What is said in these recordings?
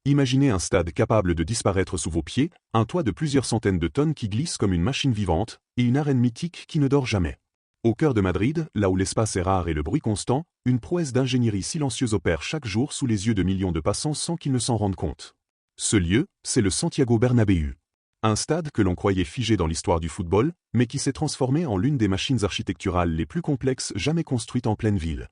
Imaginez un stade capable de disparaître sous vos pieds, un toit de plusieurs centaines de tonnes qui glisse comme une machine vivante, et une arène mythique qui ne dort jamais. Au cœur de Madrid, là où l'espace est rare et le bruit constant, une prouesse d'ingénierie silencieuse opère chaque jour sous les yeux de millions de passants sans qu'ils ne s'en rendent compte. Ce lieu, c'est le Santiago Bernabéu. Un stade que l'on croyait figé dans l'histoire du football, mais qui s'est transformé en l'une des machines architecturales les plus complexes jamais construites en pleine ville.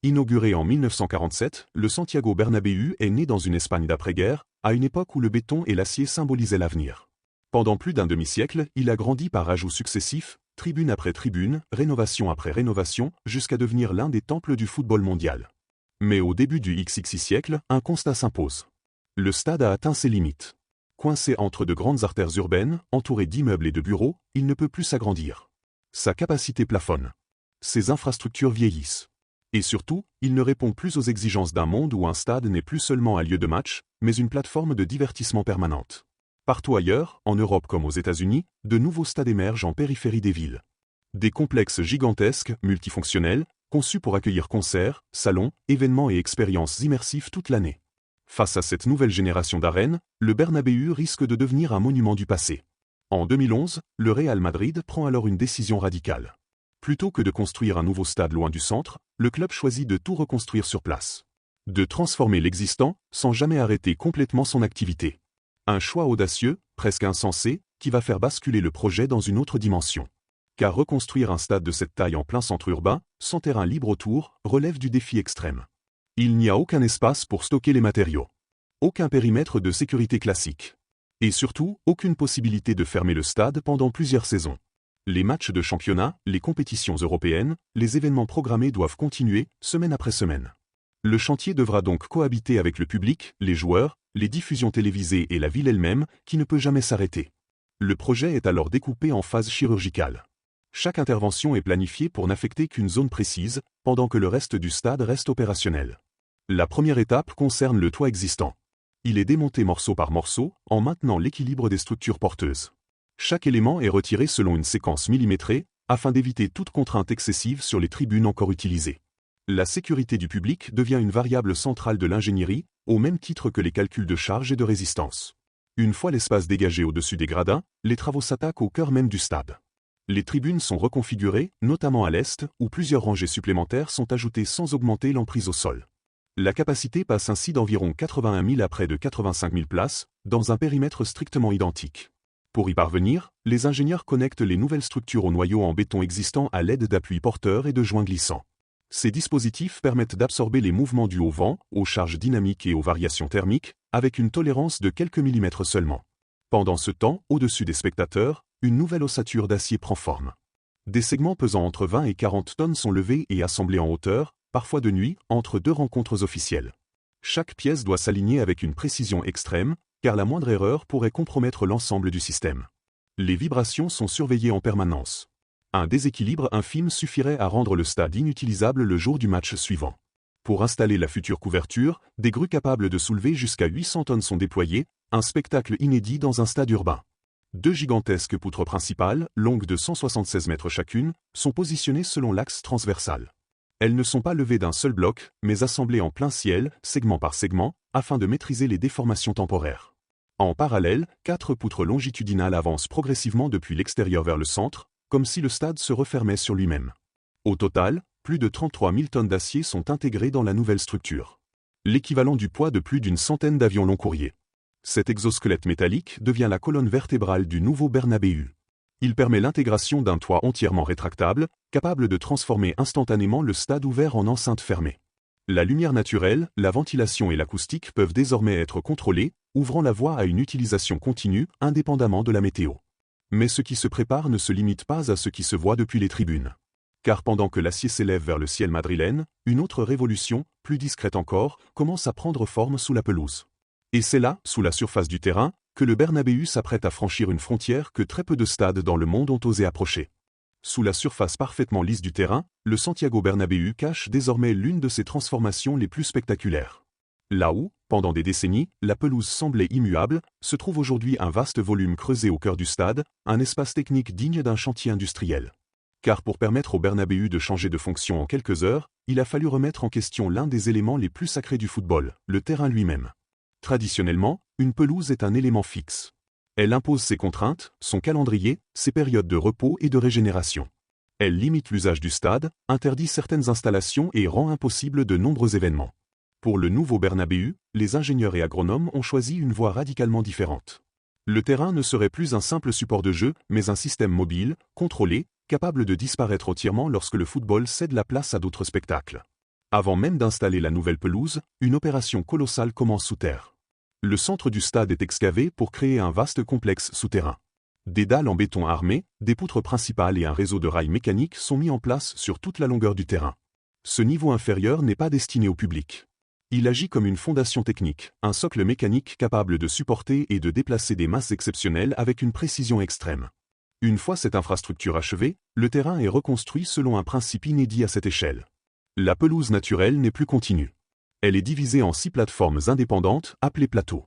Inauguré en 1947, le Santiago Bernabéu est né dans une Espagne d'après-guerre, à une époque où le béton et l'acier symbolisaient l'avenir. Pendant plus d'un demi-siècle, il a grandi par ajouts successifs, tribune après tribune, rénovation après rénovation, jusqu'à devenir l'un des temples du football mondial. Mais au début du XXI siècle, un constat s'impose. Le stade a atteint ses limites. Coincé entre de grandes artères urbaines, entouré d'immeubles et de bureaux, il ne peut plus s'agrandir. Sa capacité plafonne. Ses infrastructures vieillissent. Et surtout, il ne répond plus aux exigences d'un monde où un stade n'est plus seulement un lieu de match, mais une plateforme de divertissement permanente. Partout ailleurs, en Europe comme aux États-Unis, de nouveaux stades émergent en périphérie des villes. Des complexes gigantesques, multifonctionnels, conçus pour accueillir concerts, salons, événements et expériences immersives toute l'année. Face à cette nouvelle génération d'arènes, le Bernabéu risque de devenir un monument du passé. En 2011, le Real Madrid prend alors une décision radicale. Plutôt que de construire un nouveau stade loin du centre, le club choisit de tout reconstruire sur place. De transformer l'existant, sans jamais arrêter complètement son activité. Un choix audacieux, presque insensé, qui va faire basculer le projet dans une autre dimension. Car reconstruire un stade de cette taille en plein centre urbain, sans terrain libre autour, relève du défi extrême. Il n'y a aucun espace pour stocker les matériaux. Aucun périmètre de sécurité classique. Et surtout, aucune possibilité de fermer le stade pendant plusieurs saisons. Les matchs de championnat, les compétitions européennes, les événements programmés doivent continuer, semaine après semaine. Le chantier devra donc cohabiter avec le public, les joueurs, les diffusions télévisées et la ville elle-même, qui ne peut jamais s'arrêter. Le projet est alors découpé en phases chirurgicales. Chaque intervention est planifiée pour n'affecter qu'une zone précise, pendant que le reste du stade reste opérationnel. La première étape concerne le toit existant. Il est démonté morceau par morceau, en maintenant l'équilibre des structures porteuses. Chaque élément est retiré selon une séquence millimétrée, afin d'éviter toute contrainte excessive sur les tribunes encore utilisées. La sécurité du public devient une variable centrale de l'ingénierie, au même titre que les calculs de charge et de résistance. Une fois l'espace dégagé au-dessus des gradins, les travaux s'attaquent au cœur même du stade. Les tribunes sont reconfigurées, notamment à l'est, où plusieurs rangées supplémentaires sont ajoutées sans augmenter l'emprise au sol. La capacité passe ainsi d'environ 81 000 à près de 85 000 places, dans un périmètre strictement identique. Pour y parvenir, les ingénieurs connectent les nouvelles structures aux noyaux en béton existants à l'aide d'appuis porteurs et de joints glissants. Ces dispositifs permettent d'absorber les mouvements dus au vent, aux charges dynamiques et aux variations thermiques, avec une tolérance de quelques millimètres seulement. Pendant ce temps, au-dessus des spectateurs, une nouvelle ossature d'acier prend forme. Des segments pesant entre 20 et 40 tonnes sont levés et assemblés en hauteur, parfois de nuit, entre deux rencontres officielles. Chaque pièce doit s'aligner avec une précision extrême, car la moindre erreur pourrait compromettre l'ensemble du système. Les vibrations sont surveillées en permanence. Un déséquilibre infime suffirait à rendre le stade inutilisable le jour du match suivant. Pour installer la future couverture, des grues capables de soulever jusqu'à 800 tonnes sont déployées, un spectacle inédit dans un stade urbain. Deux gigantesques poutres principales, longues de 176 mètres chacune, sont positionnées selon l'axe transversal. Elles ne sont pas levées d'un seul bloc, mais assemblées en plein ciel, segment par segment, afin de maîtriser les déformations temporaires. En parallèle, 4 poutres longitudinales avancent progressivement depuis l'extérieur vers le centre, comme si le stade se refermait sur lui-même. Au total, plus de 33 000 tonnes d'acier sont intégrées dans la nouvelle structure. L'équivalent du poids de plus d'une centaine d'avions long courrier. Cet exosquelette métallique devient la colonne vertébrale du nouveau Bernabéu. Il permet l'intégration d'un toit entièrement rétractable, capable de transformer instantanément le stade ouvert en enceinte fermée. La lumière naturelle, la ventilation et l'acoustique peuvent désormais être contrôlées, ouvrant la voie à une utilisation continue, indépendamment de la météo. Mais ce qui se prépare ne se limite pas à ce qui se voit depuis les tribunes. Car pendant que l'acier s'élève vers le ciel madrilène, une autre révolution, plus discrète encore, commence à prendre forme sous la pelouse. Et c'est là, sous la surface du terrain, que le Bernabéu s'apprête à franchir une frontière que très peu de stades dans le monde ont osé approcher. Sous la surface parfaitement lisse du terrain, le Santiago Bernabéu cache désormais l'une de ses transformations les plus spectaculaires. Là où, pendant des décennies, la pelouse semblait immuable, se trouve aujourd'hui un vaste volume creusé au cœur du stade, un espace technique digne d'un chantier industriel. Car pour permettre au Bernabéu de changer de fonction en quelques heures, il a fallu remettre en question l'un des éléments les plus sacrés du football, le terrain lui-même. Traditionnellement, une pelouse est un élément fixe. Elle impose ses contraintes, son calendrier, ses périodes de repos et de régénération. Elle limite l'usage du stade, interdit certaines installations et rend impossible de nombreux événements. Pour le nouveau Bernabéu, les ingénieurs et agronomes ont choisi une voie radicalement différente. Le terrain ne serait plus un simple support de jeu, mais un système mobile, contrôlé, capable de disparaître entièrement lorsque le football cède la place à d'autres spectacles. Avant même d'installer la nouvelle pelouse, une opération colossale commence sous terre. Le centre du stade est excavé pour créer un vaste complexe souterrain. Des dalles en béton armé, des poutres principales et un réseau de rails mécaniques sont mis en place sur toute la longueur du terrain. Ce niveau inférieur n'est pas destiné au public. Il agit comme une fondation technique, un socle mécanique capable de supporter et de déplacer des masses exceptionnelles avec une précision extrême. Une fois cette infrastructure achevée, le terrain est reconstruit selon un principe inédit à cette échelle. La pelouse naturelle n'est plus continue. Elle est divisée en 6 plateformes indépendantes, appelées plateaux.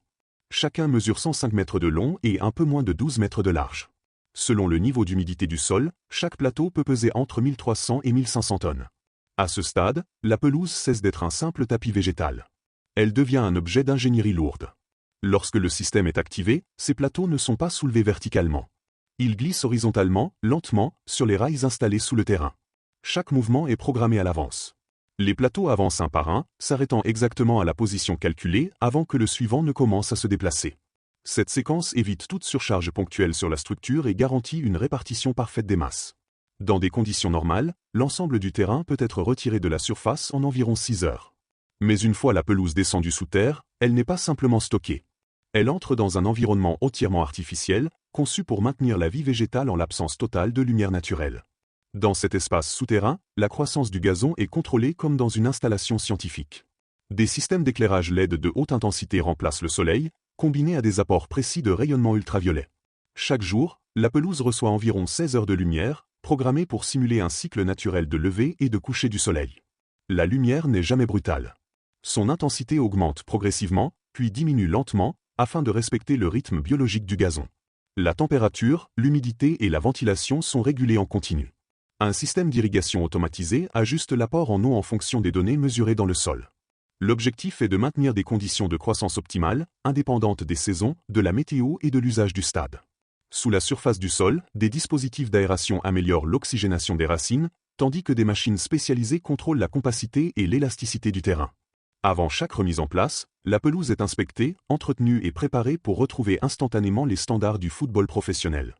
Chacun mesure 105 mètres de long et un peu moins de 12 mètres de large. Selon le niveau d'humidité du sol, chaque plateau peut peser entre 1300 et 1500 tonnes. À ce stade, la pelouse cesse d'être un simple tapis végétal. Elle devient un objet d'ingénierie lourde. Lorsque le système est activé, ces plateaux ne sont pas soulevés verticalement. Ils glissent horizontalement, lentement, sur les rails installés sous le terrain. Chaque mouvement est programmé à l'avance. Les plateaux avancent un par un, s'arrêtant exactement à la position calculée avant que le suivant ne commence à se déplacer. Cette séquence évite toute surcharge ponctuelle sur la structure et garantit une répartition parfaite des masses. Dans des conditions normales, l'ensemble du terrain peut être retiré de la surface en environ 6 heures. Mais une fois la pelouse descendue sous terre, elle n'est pas simplement stockée. Elle entre dans un environnement entièrement artificiel, conçu pour maintenir la vie végétale en l'absence totale de lumière naturelle. Dans cet espace souterrain, la croissance du gazon est contrôlée comme dans une installation scientifique. Des systèmes d'éclairage LED de haute intensité remplacent le soleil, combinés à des apports précis de rayonnement ultraviolet. Chaque jour, la pelouse reçoit environ 16 heures de lumière, programmée pour simuler un cycle naturel de lever et de coucher du soleil. La lumière n'est jamais brutale. Son intensité augmente progressivement, puis diminue lentement, afin de respecter le rythme biologique du gazon. La température, l'humidité et la ventilation sont régulées en continu. Un système d'irrigation automatisé ajuste l'apport en eau en fonction des données mesurées dans le sol. L'objectif est de maintenir des conditions de croissance optimales, indépendantes des saisons, de la météo et de l'usage du stade. Sous la surface du sol, des dispositifs d'aération améliorent l'oxygénation des racines, tandis que des machines spécialisées contrôlent la compacité et l'élasticité du terrain. Avant chaque remise en place, la pelouse est inspectée, entretenue et préparée pour retrouver instantanément les standards du football professionnel.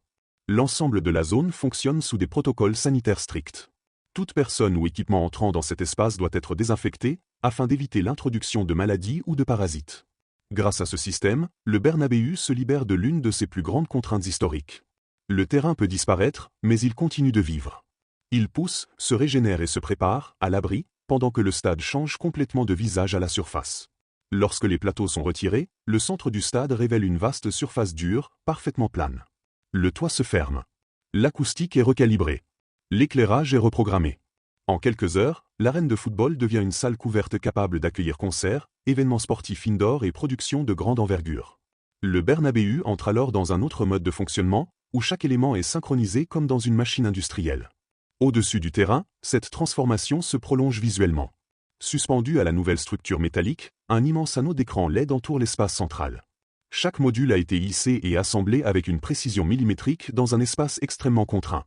L'ensemble de la zone fonctionne sous des protocoles sanitaires stricts. Toute personne ou équipement entrant dans cet espace doit être désinfecté, afin d'éviter l'introduction de maladies ou de parasites. Grâce à ce système, le Bernabéu se libère de l'une de ses plus grandes contraintes historiques. Le terrain peut disparaître, mais il continue de vivre. Il pousse, se régénère et se prépare, à l'abri, pendant que le stade change complètement de visage à la surface. Lorsque les plateaux sont retirés, le centre du stade révèle une vaste surface dure, parfaitement plane. Le toit se ferme. L'acoustique est recalibrée. L'éclairage est reprogrammé. En quelques heures, l'arène de football devient une salle couverte capable d'accueillir concerts, événements sportifs indoor et productions de grande envergure. Le Bernabéu entre alors dans un autre mode de fonctionnement, où chaque élément est synchronisé comme dans une machine industrielle. Au-dessus du terrain, cette transformation se prolonge visuellement. Suspendu à la nouvelle structure métallique, un immense anneau d'écran LED entoure l'espace central. Chaque module a été hissé et assemblé avec une précision millimétrique dans un espace extrêmement contraint.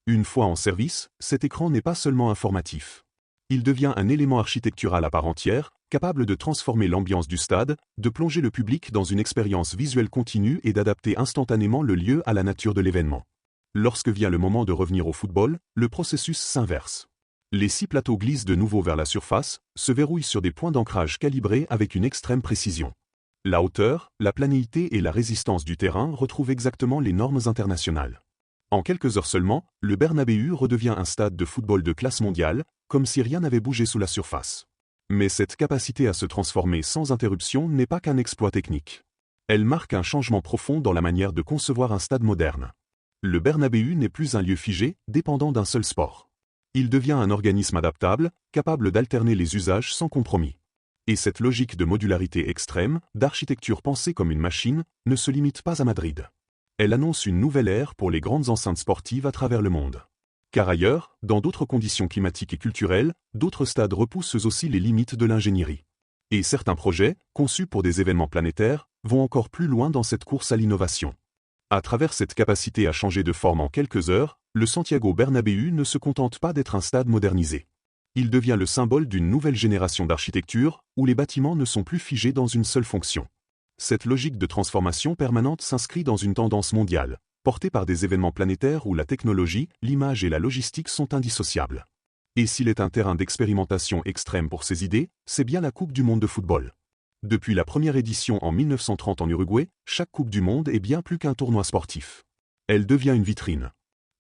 Une fois en service, cet écran n'est pas seulement informatif. Il devient un élément architectural à part entière, capable de transformer l'ambiance du stade, de plonger le public dans une expérience visuelle continue et d'adapter instantanément le lieu à la nature de l'événement. Lorsque vient le moment de revenir au football, le processus s'inverse. Les 6 plateaux glissent de nouveau vers la surface, se verrouillent sur des points d'ancrage calibrés avec une extrême précision. La hauteur, la planéité et la résistance du terrain retrouvent exactement les normes internationales. En quelques heures seulement, le Bernabéu redevient un stade de football de classe mondiale, comme si rien n'avait bougé sous la surface. Mais cette capacité à se transformer sans interruption n'est pas qu'un exploit technique. Elle marque un changement profond dans la manière de concevoir un stade moderne. Le Bernabéu n'est plus un lieu figé, dépendant d'un seul sport. Il devient un organisme adaptable, capable d'alterner les usages sans compromis. Et cette logique de modularité extrême, d'architecture pensée comme une machine, ne se limite pas à Madrid. Elle annonce une nouvelle ère pour les grandes enceintes sportives à travers le monde. Car ailleurs, dans d'autres conditions climatiques et culturelles, d'autres stades repoussent aussi les limites de l'ingénierie. Et certains projets, conçus pour des événements planétaires, vont encore plus loin dans cette course à l'innovation. À travers cette capacité à changer de forme en quelques heures, le Santiago Bernabéu ne se contente pas d'être un stade modernisé. Il devient le symbole d'une nouvelle génération d'architecture, où les bâtiments ne sont plus figés dans une seule fonction. Cette logique de transformation permanente s'inscrit dans une tendance mondiale, portée par des événements planétaires où la technologie, l'image et la logistique sont indissociables. Et s'il est un terrain d'expérimentation extrême pour ces idées, c'est bien la Coupe du monde de football. Depuis la première édition en 1930 en Uruguay, chaque Coupe du monde est bien plus qu'un tournoi sportif. Elle devient une vitrine.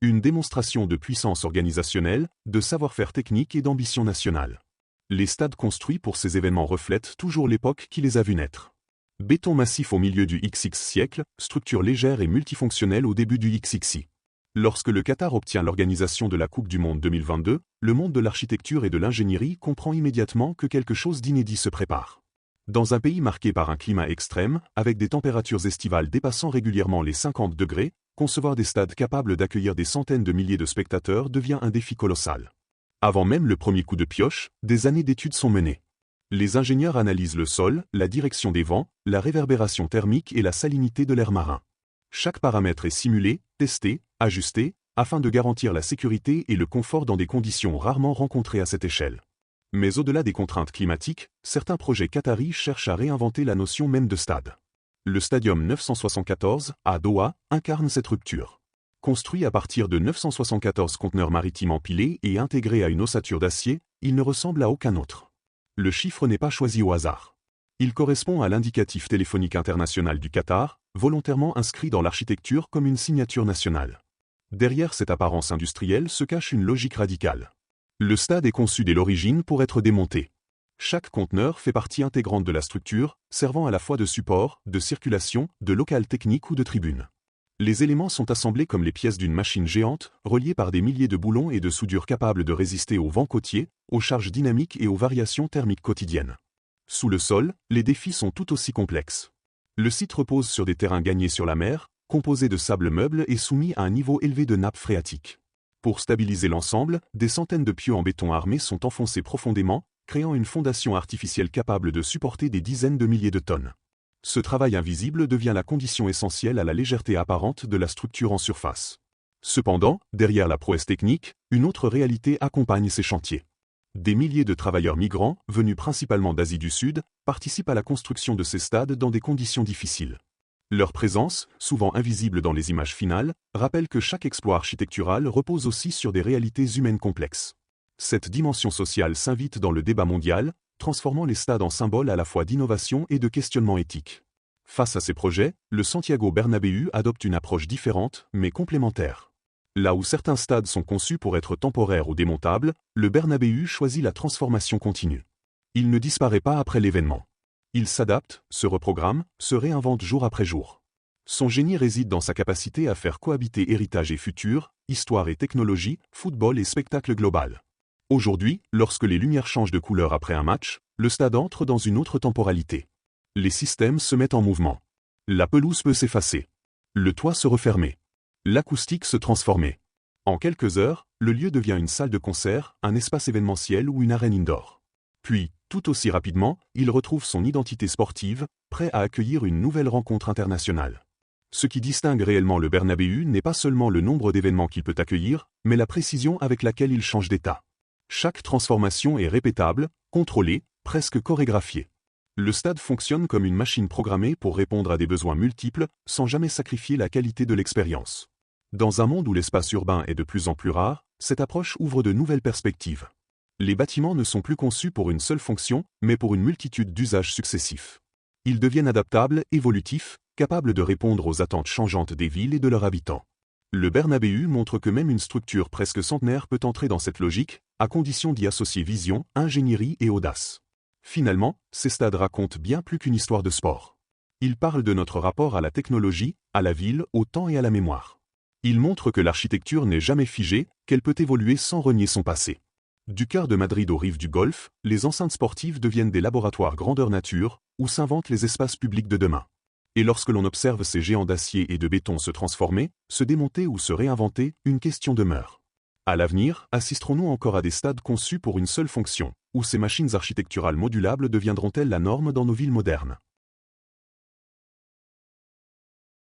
Une démonstration de puissance organisationnelle, de savoir-faire technique et d'ambition nationale. Les stades construits pour ces événements reflètent toujours l'époque qui les a vus naître. Béton massif au milieu du XX siècle, structure légère et multifonctionnelle au début du XXI. Lorsque le Qatar obtient l'organisation de la Coupe du monde 2022, le monde de l'architecture et de l'ingénierie comprend immédiatement que quelque chose d'inédit se prépare. Dans un pays marqué par un climat extrême, avec des températures estivales dépassant régulièrement les 50 degrés, concevoir des stades capables d'accueillir des centaines de milliers de spectateurs devient un défi colossal. Avant même le premier coup de pioche, des années d'études sont menées. Les ingénieurs analysent le sol, la direction des vents, la réverbération thermique et la salinité de l'air marin. Chaque paramètre est simulé, testé, ajusté, afin de garantir la sécurité et le confort dans des conditions rarement rencontrées à cette échelle. Mais au-delà des contraintes climatiques, certains projets qataris cherchent à réinventer la notion même de stade. Le Stadium 974, à Doha, incarne cette rupture. Construit à partir de 974 conteneurs maritimes empilés et intégré à une ossature d'acier, il ne ressemble à aucun autre. Le chiffre n'est pas choisi au hasard. Il correspond à l'indicatif téléphonique international du Qatar, volontairement inscrit dans l'architecture comme une signature nationale. Derrière cette apparence industrielle se cache une logique radicale. Le stade est conçu dès l'origine pour être démonté. Chaque conteneur fait partie intégrante de la structure, servant à la fois de support, de circulation, de local technique ou de tribune. Les éléments sont assemblés comme les pièces d'une machine géante, reliés par des milliers de boulons et de soudures capables de résister aux vents côtiers, aux charges dynamiques et aux variations thermiques quotidiennes. Sous le sol, les défis sont tout aussi complexes. Le site repose sur des terrains gagnés sur la mer, composés de sable meuble et soumis à un niveau élevé de nappes phréatiques. Pour stabiliser l'ensemble, des centaines de pieux en béton armé sont enfoncés profondément, créant une fondation artificielle capable de supporter des dizaines de milliers de tonnes. Ce travail invisible devient la condition essentielle à la légèreté apparente de la structure en surface. Cependant, derrière la prouesse technique, une autre réalité accompagne ces chantiers. Des milliers de travailleurs migrants, venus principalement d'Asie du Sud, participent à la construction de ces stades dans des conditions difficiles. Leur présence, souvent invisible dans les images finales, rappelle que chaque exploit architectural repose aussi sur des réalités humaines complexes. Cette dimension sociale s'invite dans le débat mondial, transformant les stades en symboles à la fois d'innovation et de questionnement éthique. Face à ces projets, le Santiago Bernabéu adopte une approche différente, mais complémentaire. Là où certains stades sont conçus pour être temporaires ou démontables, le Bernabéu choisit la transformation continue. Il ne disparaît pas après l'événement. Il s'adapte, se reprogramme, se réinvente jour après jour. Son génie réside dans sa capacité à faire cohabiter héritage et futur, histoire et technologie, football et spectacle global. Aujourd'hui, lorsque les lumières changent de couleur après un match, le stade entre dans une autre temporalité. Les systèmes se mettent en mouvement. La pelouse peut s'effacer. Le toit se refermer. L'acoustique se transformer. En quelques heures, le lieu devient une salle de concert, un espace événementiel ou une arène indoor. Puis, tout aussi rapidement, il retrouve son identité sportive, prêt à accueillir une nouvelle rencontre internationale. Ce qui distingue réellement le Bernabéu n'est pas seulement le nombre d'événements qu'il peut accueillir, mais la précision avec laquelle il change d'état. Chaque transformation est répétable, contrôlée, presque chorégraphiée. Le stade fonctionne comme une machine programmée pour répondre à des besoins multiples, sans jamais sacrifier la qualité de l'expérience. Dans un monde où l'espace urbain est de plus en plus rare, cette approche ouvre de nouvelles perspectives. Les bâtiments ne sont plus conçus pour une seule fonction, mais pour une multitude d'usages successifs. Ils deviennent adaptables, évolutifs, capables de répondre aux attentes changeantes des villes et de leurs habitants. Le Bernabéu montre que même une structure presque centenaire peut entrer dans cette logique, à condition d'y associer vision, ingénierie et audace. Finalement, ces stades racontent bien plus qu'une histoire de sport. Ils parlent de notre rapport à la technologie, à la ville, au temps et à la mémoire. Ils montrent que l'architecture n'est jamais figée, qu'elle peut évoluer sans renier son passé. Du cœur de Madrid aux rives du Golfe, les enceintes sportives deviennent des laboratoires grandeur nature, où s'inventent les espaces publics de demain. Et lorsque l'on observe ces géants d'acier et de béton se transformer, se démonter ou se réinventer, une question demeure. À l'avenir, assisterons-nous encore à des stades conçus pour une seule fonction, Ou ces machines architecturales modulables deviendront-elles la norme dans nos villes modernes?